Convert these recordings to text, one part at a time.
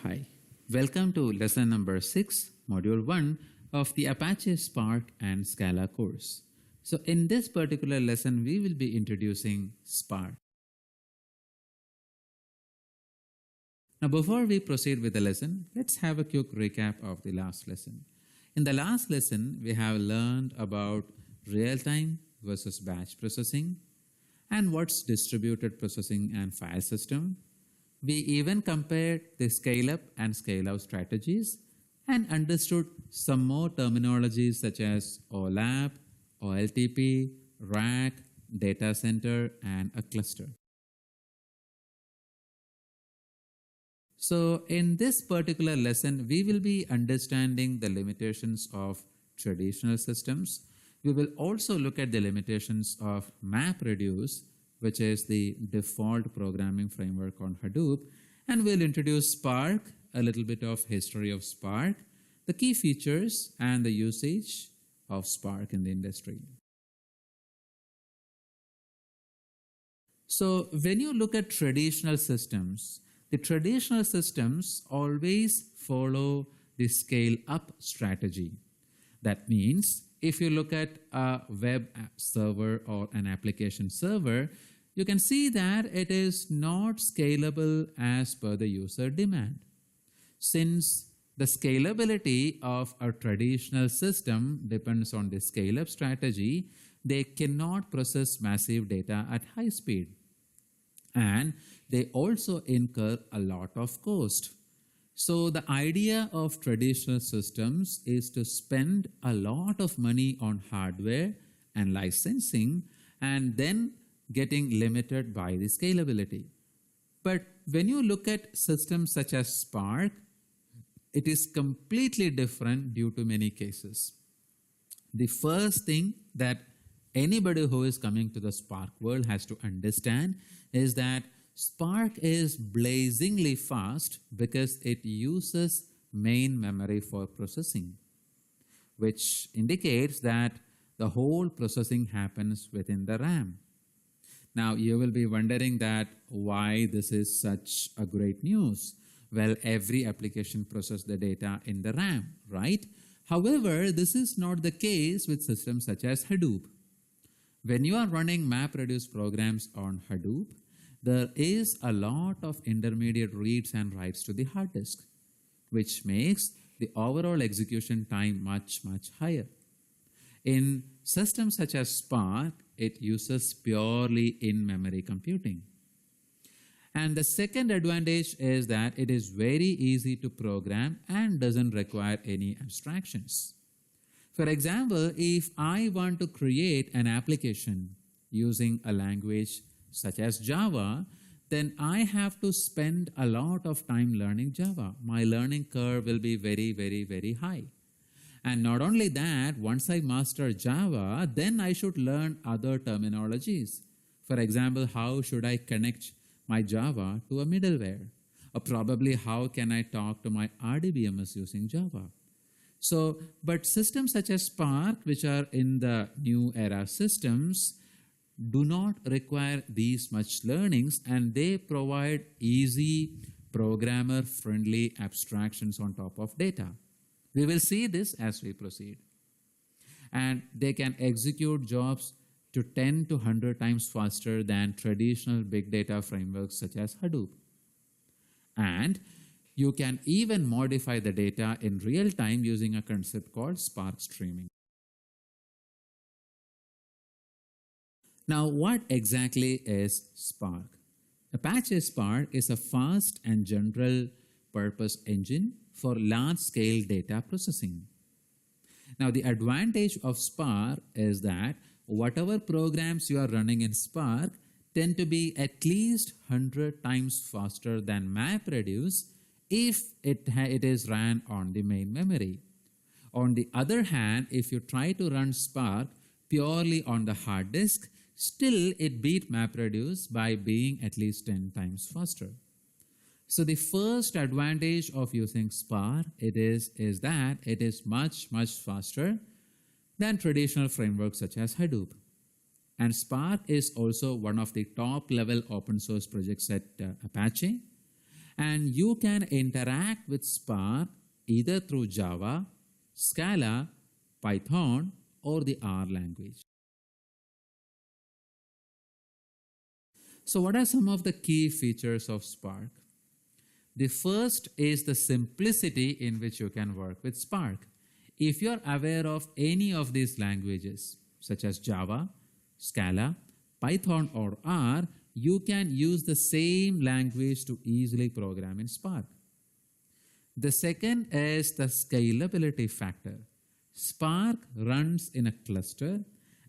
Hi, welcome to lesson number 6, module 1 of the Apache Spark and Scala course. So in this particular lesson, we will be introducing Spark. Now before we proceed with the lesson, let's have a quick recap of the last lesson. In the last lesson, we have learned about real-time versus batch processing and what's distributed processing and file system. We even compared the scale-up and scale-out strategies and understood some more terminologies such as OLAP, OLTP, rack, data center, and a cluster. So in this particular lesson, we will be understanding the limitations of traditional systems. We will also look at the limitations of MapReduce, which is the default programming framework on Hadoop, and we'll introduce Spark, a little bit of history of Spark, the key features and the usage of Spark in the industry. So when you look at traditional systems, the traditional systems always follow the scale-up strategy. That means if you look at a web server or an application server, you can see that it is not scalable as per the user demand. Since the scalability of a traditional system depends on the scale-up strategy, they cannot process massive data at high speed. And they also incur a lot of cost. So the idea of traditional systems is to spend a lot of money on hardware and licensing and then getting limited by the scalability. But when you look at systems such as Spark, it is completely different due to many cases. The first thing that anybody who is coming to the Spark world has to understand is that Spark is blazingly fast because it uses main memory for processing, which indicates that the whole processing happens within the RAM. Now you will be wondering that why this is such a great news. Well, every application processes the data in the RAM, right? However, this is not the case with systems such as Hadoop. When you are running MapReduce programs on Hadoop, there is a lot of intermediate reads and writes to the hard disk, which makes the overall execution time much higher. In systems such as Spark, it uses purely in-memory computing. And the second advantage is that it is very easy to program and doesn't require any abstractions. For example, if I want to create an application using a language such as Java, then I have to spend a lot of time learning Java. My learning curve will be very high. And not only that, once I master Java, then I should learn other terminologies. For example, how should I connect my Java to a middleware? Or probably how can I talk to my RDBMS using Java? So, but systems such as Spark, which are in the new era systems, do not require these much learnings, and they provide easy programmer-friendly abstractions on top of data. We will see this as we proceed. And they can execute jobs to 10 to 100 times faster than traditional big data frameworks such as Hadoop. And you can even modify the data in real time using a concept called Spark streaming. Now, what exactly is Spark? Apache Spark is a fast and general purpose engine for large-scale data processing. Now, the advantage of Spark is that whatever programs you are running in Spark tend to be at least 100 times faster than MapReduce if it is ran on the main memory. On the other hand, if you try to run Spark purely on the hard disk, still it beat MapReduce by being at least 10 times faster. So the first advantage of using Spark is that it is much faster than traditional frameworks such as Hadoop. And Spark is also one of the top level open source projects at Apache. And you can interact with Spark either through Java, Scala, Python, or the R language. So what are some of the key features of Spark? The first is the simplicity in which you can work with Spark. If you're aware of any of these languages, such as Java, Scala, Python, or R, you can use the same language to easily program in Spark. The second is the scalability factor. Spark runs in a cluster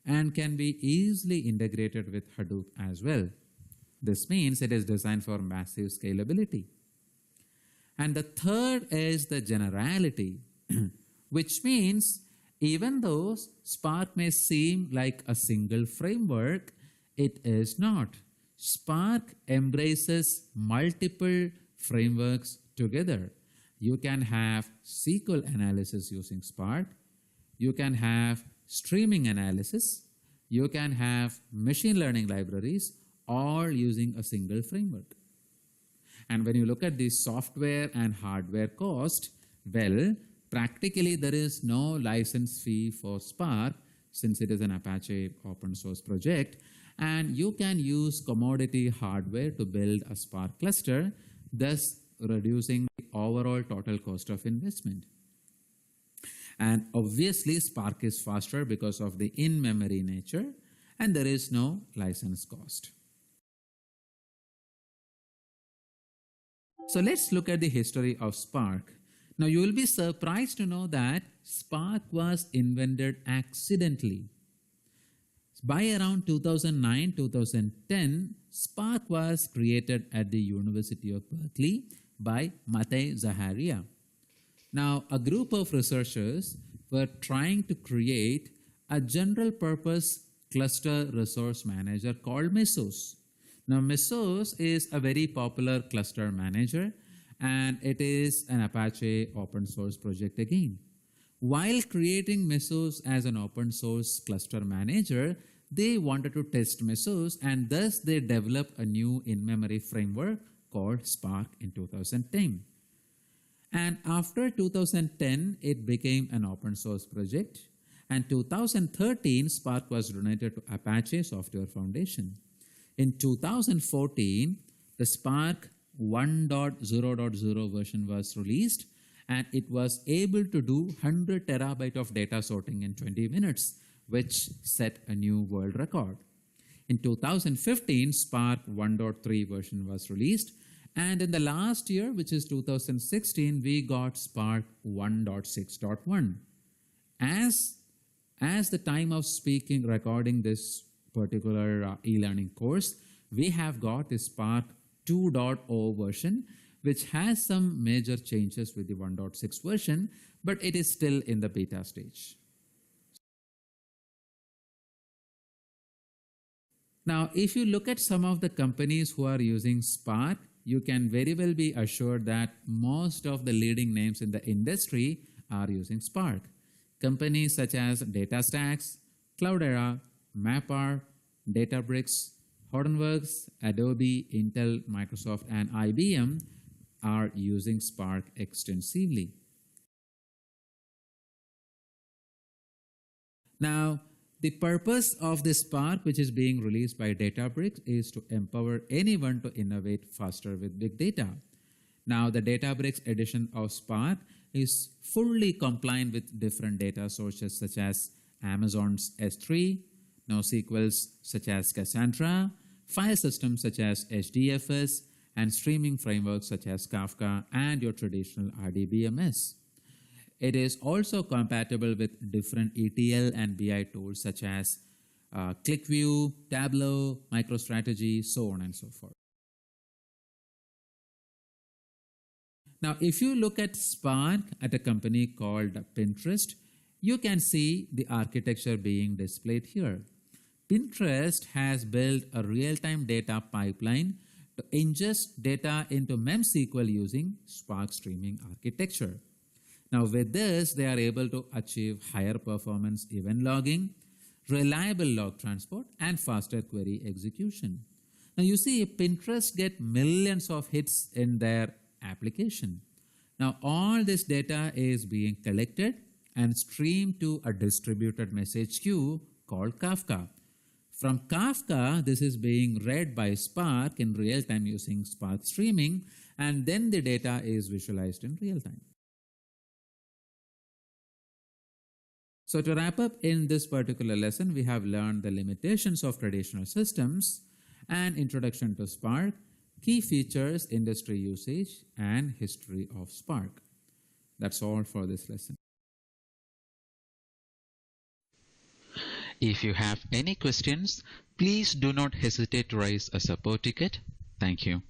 and can be easily integrated with Hadoop as well. This means it is designed for massive scalability. And the third is the generality, which means even though Spark may seem like a single framework, it is not. Spark embraces multiple frameworks together. You can have SQL analysis using Spark. You can have streaming analysis. You can have machine learning libraries, all using a single framework. And when you look at the software and hardware cost, well, practically there is no license fee for Spark since it is an Apache open source project, and you can use commodity hardware to build a Spark cluster, thus reducing the overall total cost of investment. And obviously Spark is faster because of the in-memory nature, and there is no license cost. So let's look at the history of Spark. Now you will be surprised to know that Spark was invented accidentally. By around 2009-2010, Spark was created at the University of Berkeley by Matei Zaharia. Now a group of researchers were trying to create a general purpose cluster resource manager called Mesos. Now Mesos is a very popular cluster manager, and it is an Apache open source project again. While creating Mesos as an open source cluster manager, they wanted to test Mesos, and thus they developed a new in-memory framework called Spark in 2010. And after 2010, it became an open source project. And 2013, Spark was donated to Apache Software Foundation. In 2014, the Spark 1.0.0 version was released, and it was able to do 100 terabyte of data sorting in 20 minutes, which set a new world record. In 2015, Spark 1.3 version was released, and in the last year, which is 2016, we got Spark 1.6.1. As the time of speaking, recording this particular e-learning course, we have got the Spark 2.0 version, which has some major changes with the 1.6 version, but it is still in the beta stage. Now, if you look at some of the companies who are using Spark, you can very well be assured that most of the leading names in the industry are using Spark. Companies such as DataStax, Cloudera, MapR, Databricks, Hortonworks, Adobe, Intel, Microsoft, and IBM are using Spark extensively. Now, the purpose of this Spark, which is being released by Databricks, is to empower anyone to innovate faster with big data. Now, the Databricks edition of Spark is fully compliant with different data sources such as Amazon's S3, NoSQLs such as Cassandra, file systems such as HDFS, and streaming frameworks such as Kafka and your traditional RDBMS. It is also compatible with different ETL and BI tools such as ClickView, Tableau, MicroStrategy, so on and so forth. Now, if you look at Spark at a company called Pinterest, you can see the architecture being displayed here. Pinterest has built a real-time data pipeline to ingest data into MemSQL using Spark streaming architecture. Now with this, they are able to achieve higher performance event logging, reliable log transport, and faster query execution. Now you see Pinterest get millions of hits in their application. Now all this data is being collected and streamed to a distributed message queue called Kafka. From Kafka, this is being read by Spark in real time using Spark streaming, and then the data is visualized in real time. So to wrap up, in this particular lesson, we have learned the limitations of traditional systems, an introduction to Spark, key features, industry usage, and history of Spark. That's all for this lesson. If you have any questions, please do not hesitate to raise a support ticket. Thank you.